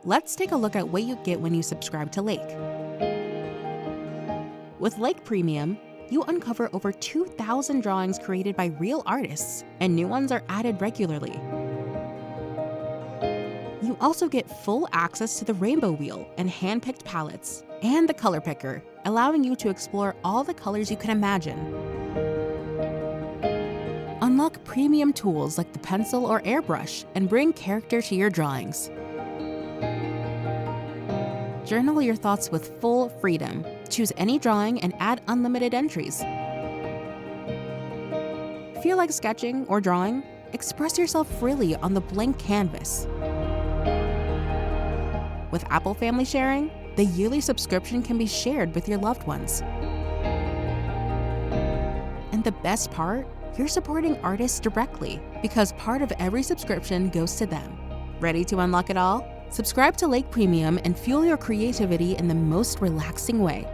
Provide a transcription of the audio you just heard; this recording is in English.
Let's take a look at what you get when you subscribe to Lake. With Lake Premium, you uncover over 2,000 drawings created by real artists, and new ones are added regularly. You also get full access to the rainbow wheel and hand-picked palettes, and the color picker, allowing you to explore all the colors you can imagine. Unlock premium tools like the Pencil or Airbrush and bring character to your drawings. Journal your thoughts with full freedom. Choose any drawing and add unlimited entries. Feel like sketching or drawing? Express yourself freely on the blank canvas. With Apple Family Sharing, the yearly subscription can be shared with your loved ones. And the best part? You're supporting artists directly because part of every subscription goes to them. Ready to unlock it all? Subscribe to Lake Premium and fuel your creativity in the most relaxing way.